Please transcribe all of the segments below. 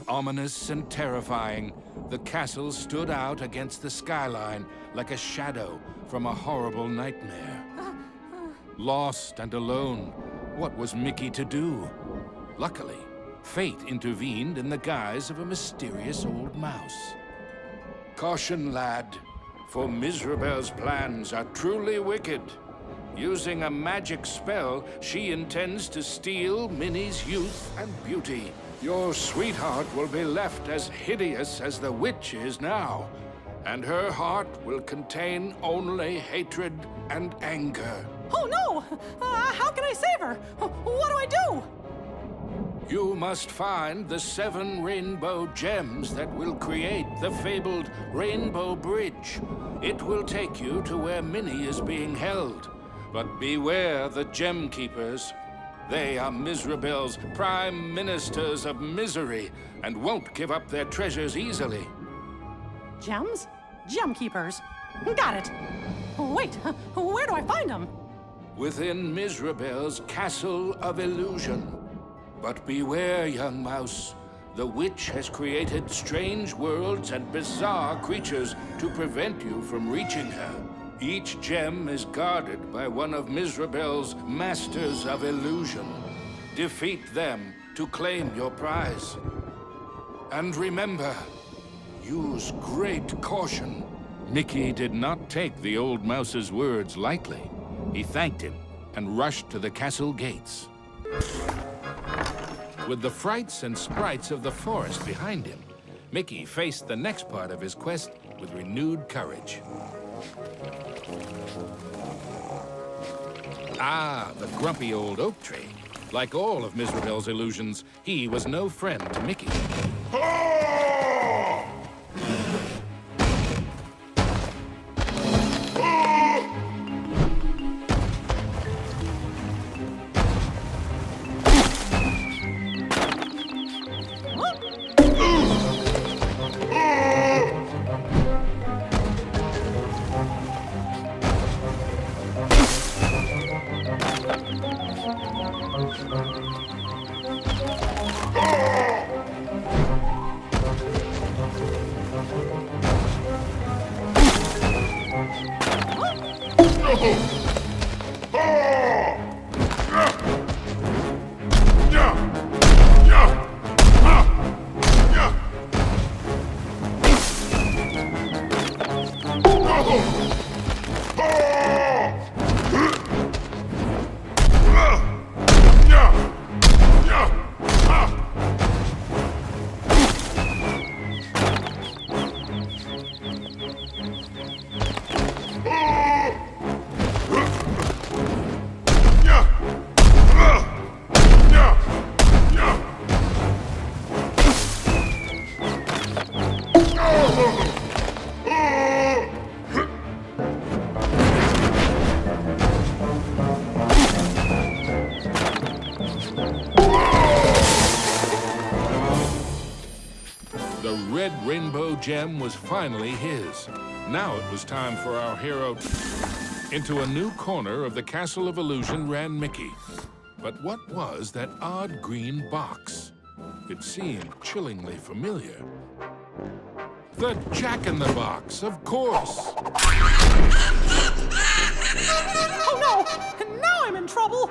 Ominous and terrifying, the castle stood out against the skyline like a shadow from a horrible nightmare. Lost and alone, what was Mickey to do? Luckily, fate intervened in the guise of a mysterious old mouse. Caution, lad, for Miserabel's plans are truly wicked. Using a magic spell, she intends to steal Minnie's youth and beauty. Your sweetheart will be left as hideous as the witch is now, and her heart will contain only hatred and anger. Oh no! How can I save her? What do I do? You must find the 7 rainbow gems that will create the fabled Rainbow Bridge. It will take you to where Minnie is being held. But beware the Gem Keepers. They are Miserabel's prime ministers of misery and won't give up their treasures easily. Gems? Gem keepers. Got it. Wait, where do I find them? Within Miserabel's Castle of Illusion. But beware, young mouse. The witch has created strange worlds and bizarre creatures to prevent you from reaching her. Each gem is guarded by one of Miserabel's Masters of Illusion. Defeat them to claim your prize. And remember, use great caution. Mickey did not take the old mouse's words lightly. He thanked him and rushed to the castle gates. With the frights and sprites of the forest behind him, Mickey faced the next part of his quest with renewed courage. Ah, the grumpy old oak tree. Like all of Miserabel's illusions, he was no friend to Mickey. The red rainbow gem was finally his. Now it was time for our hero. Into a new corner of the Castle of Illusion ran Mickey. But what was that odd green box? It seemed chillingly familiar. The Jack-in-the-Box, of course! Oh no! Now I'm in trouble!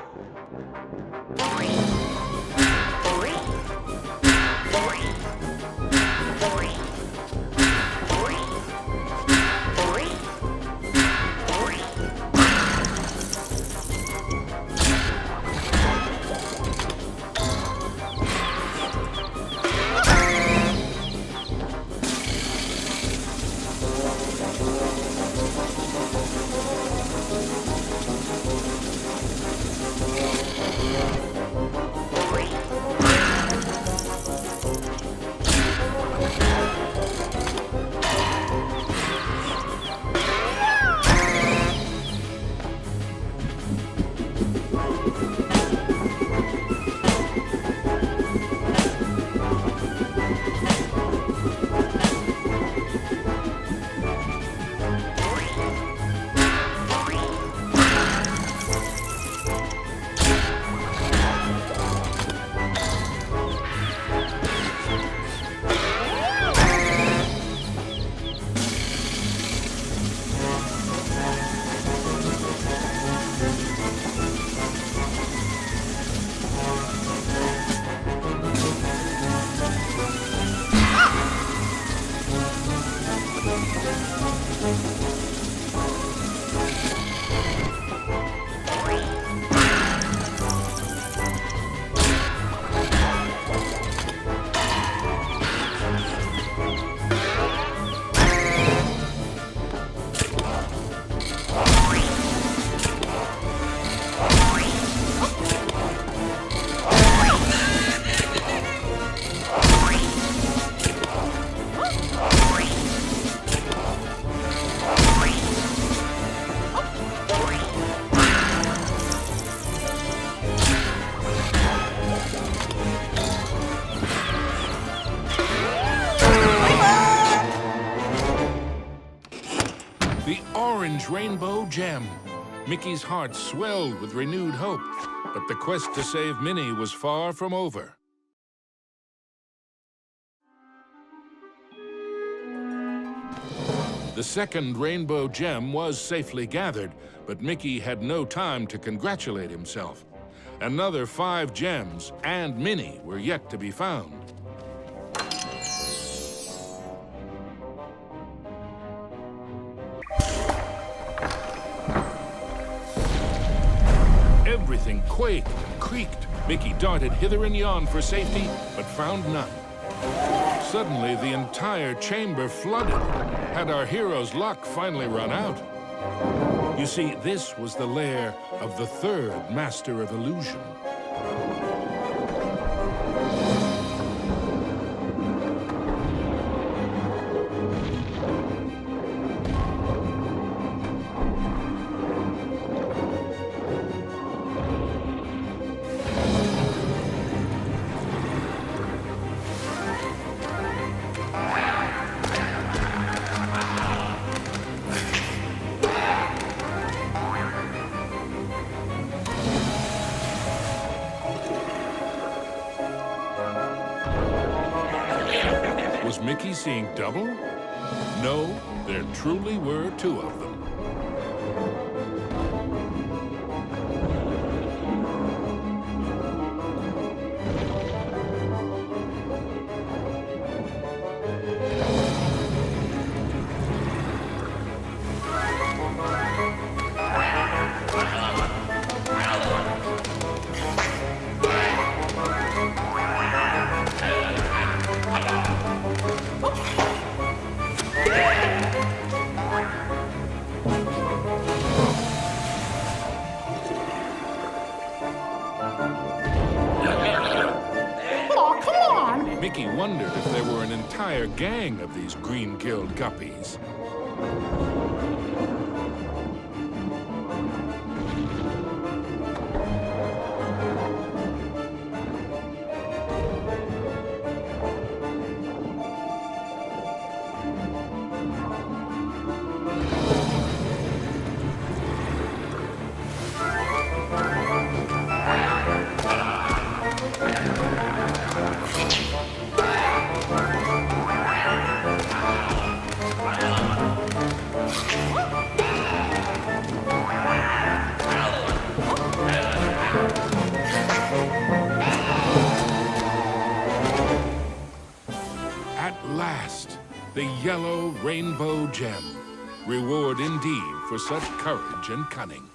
orange rainbow gem. Mickey's heart swelled with renewed hope, but the quest to save Minnie was far from over. The second rainbow gem was safely gathered, but Mickey had no time to congratulate himself. Another 5 gems and Minnie were yet to be found. Everything quaked and creaked. Mickey darted hither and yon for safety, but found none. Suddenly, the entire chamber flooded. Had our hero's luck finally run out? You see, this was the lair of the third Master of Illusion. Was Mickey seeing double? No, there truly were 2 of them. Mickey wondered if there were an entire gang of these green-gilled guppies. The yellow rainbow gem. Reward indeed for such courage and cunning.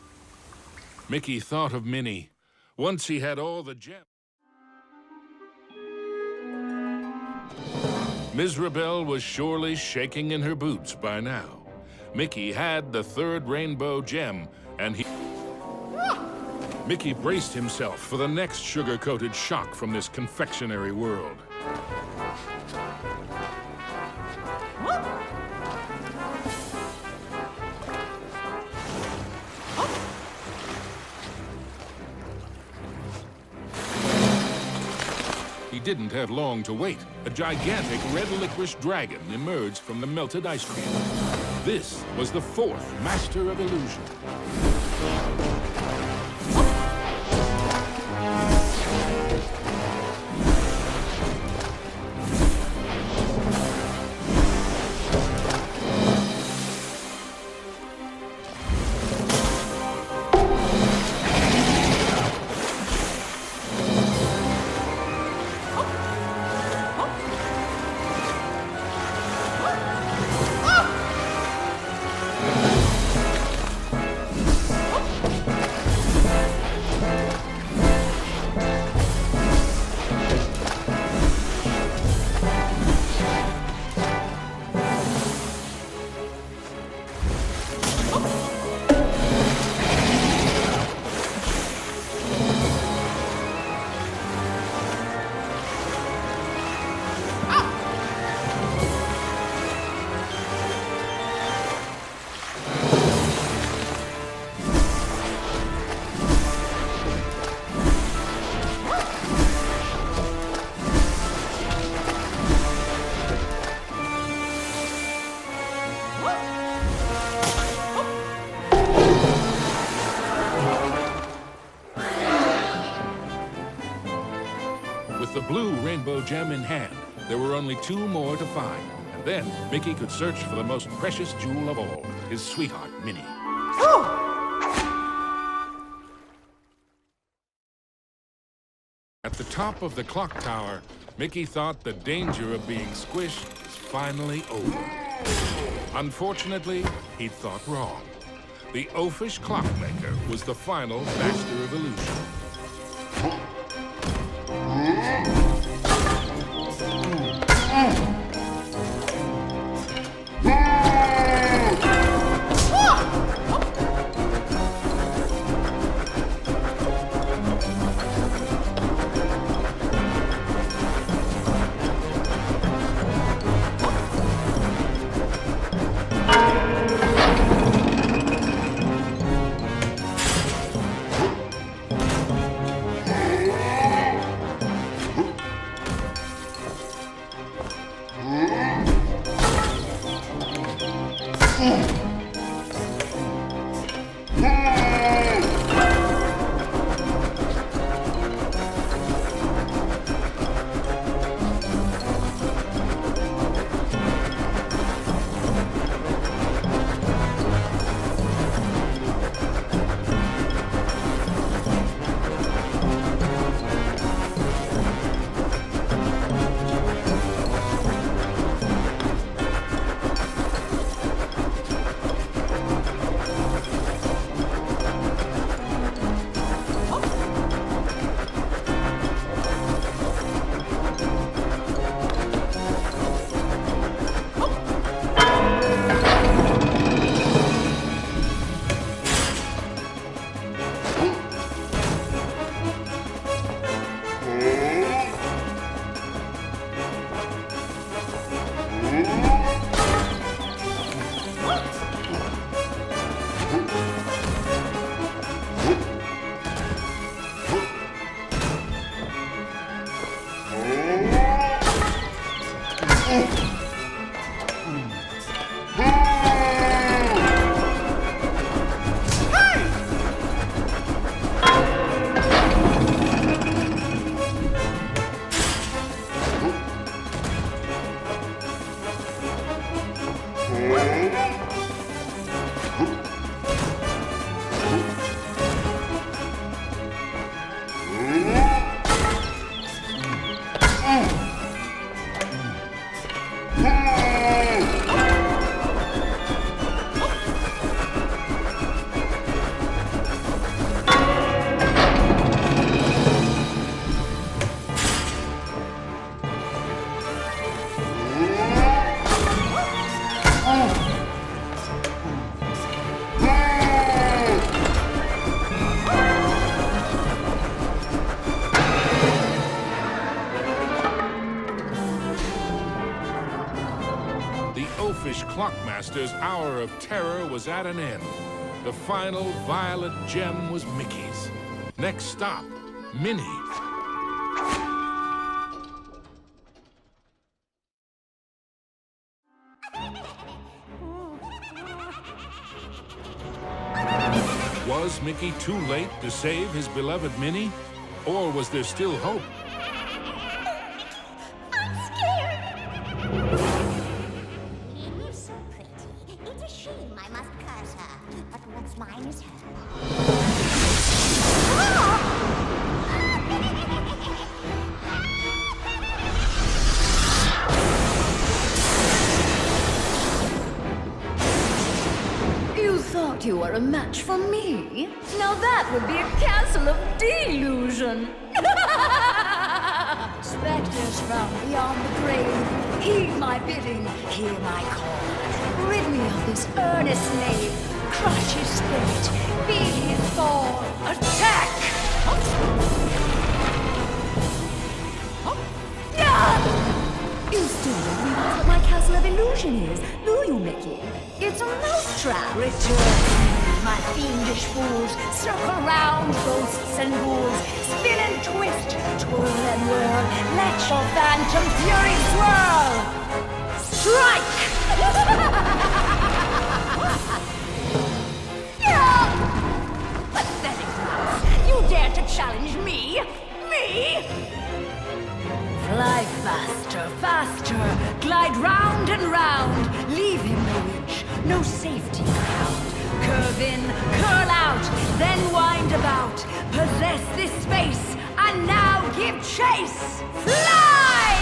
Mickey thought of Minnie. Once he had all the gems. Mizrabel was surely shaking in her boots by now. Mickey had the third rainbow gem, and Mickey braced himself for the next sugar-coated shock from this confectionery world. He didn't have long to wait. A gigantic red licorice dragon emerged from the melted ice cream. This was the 4th Master of Illusion. gem in hand, there were only 2 more to find. And then Mickey could search for the most precious jewel of all, his sweetheart, Minnie. At the top of the clock tower, Mickey thought the danger of being squished was finally over. Unfortunately, he'd thought wrong. The oafish clockmaker was the final master of illusion. Clockmaster's hour of terror was at an end. The final violet gem was Mickey's. Next stop, Minnie. Was Mickey too late to save his beloved Minnie? Or was there still hope? Mine is her. You thought you were a match for me? Now that would be a castle of delusion. Spectres from beyond the grave, heed my bidding, hear my call. Rid me of this earnest slave. Crush his spirit, be his fall. Attack! You still don't realize what my castle of illusion is, do you, Mickey? It's a mousetrap. Return, my fiendish fools. Circle round, ghosts and ghouls. Spin and twist, twirl and whirl. Let your phantom fury swirl. Strike! Pathetic mouse! You dare to challenge me? Me? Fly faster. Glide round and round. Leave him no inch, no safety ground. Curve in, curl out, then wind about. Possess this space, and now give chase. Fly!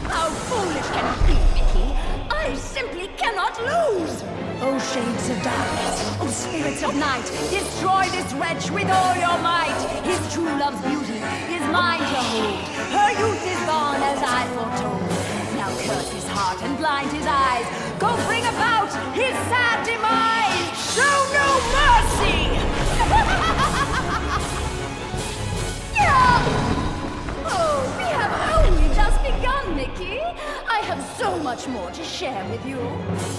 How foolish can you be, Mickey? I simply cannot lose! Oh, shades of darkness, oh, spirits of night, destroy this wretch with all your might. His true love's beauty is mine to hold. Her youth is gone as I foretold. Now curse his heart and blind his eyes. Go bring about his sad demise. Show no mercy! Oh, we have only just begun, Mickey. I have so much more to share with you.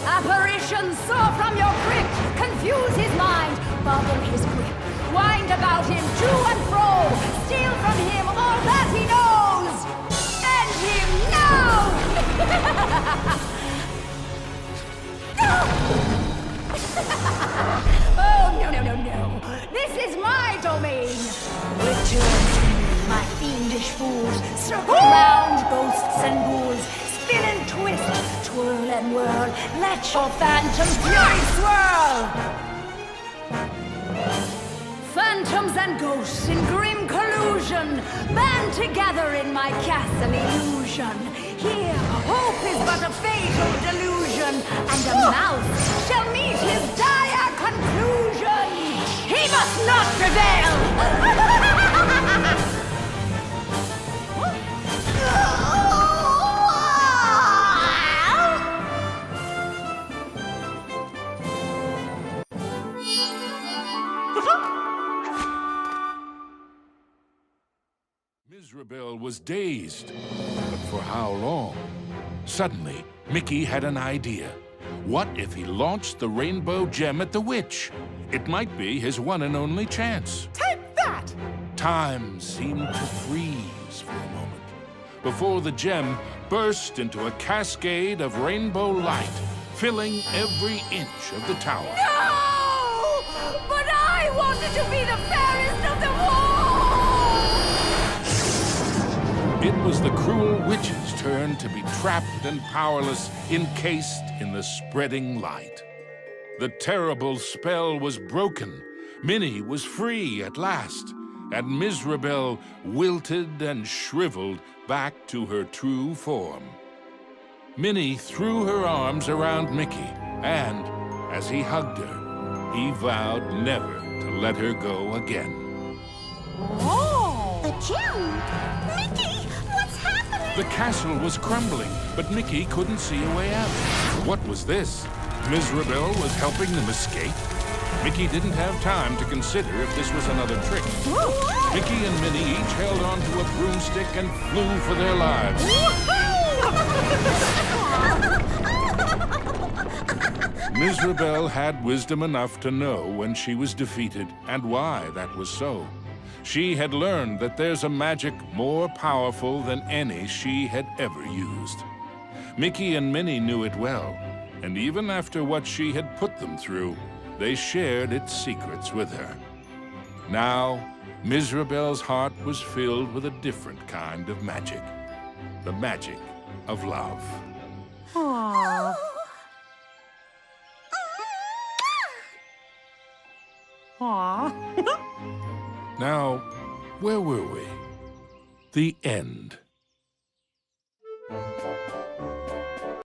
Apparitions soar from your crypt, confuse his mind, bubble his grip, wind about him to and fro, steal from him all that he knows. End him now! Oh, no. This is my domain. Return to me, my fiendish fools. Circle round, ghosts and ghouls. Spin and twist, twirl and whirl. Let your phantom fury swirl. Phantoms and ghosts in grim collusion band together in my castle illusion. Here, hope is but a fatal delusion, and a mouse shall meet his dire conclusion. He must not prevail! Mizrabel was dazed, but for how long? Suddenly, Mickey had an idea. What if he launched the rainbow gem at the witch? It might be his one and only chance. Take that! Time seemed to freeze for a moment before the gem burst into a cascade of rainbow light, filling every inch of the tower. No! But I wanted to be the fairest of them all! It was the cruel witch's turn to be trapped and powerless, encased in the spreading light. The terrible spell was broken. Minnie was free at last, and Mizrabel wilted and shriveled back to her true form. Minnie threw her arms around Mickey, and as he hugged her, he vowed never to let her go again. Oh! The gem? Mickey, what's happening? The castle was crumbling, but Mickey couldn't see a way out. What was this? Mizrabel was helping them escape? Mickey didn't have time to consider if this was another trick. Mickey and Minnie each held onto a broomstick and flew for their lives. Mizrabel had wisdom enough to know when she was defeated and why that was so. She had learned that there's a magic more powerful than any she had ever used. Mickey and Minnie knew it well, and even after what she had put them through, they shared its secrets with her. Now, Mizrabel's heart was filled with a different kind of magic. The magic of love. Aww. Aww. Now, where were we? The end.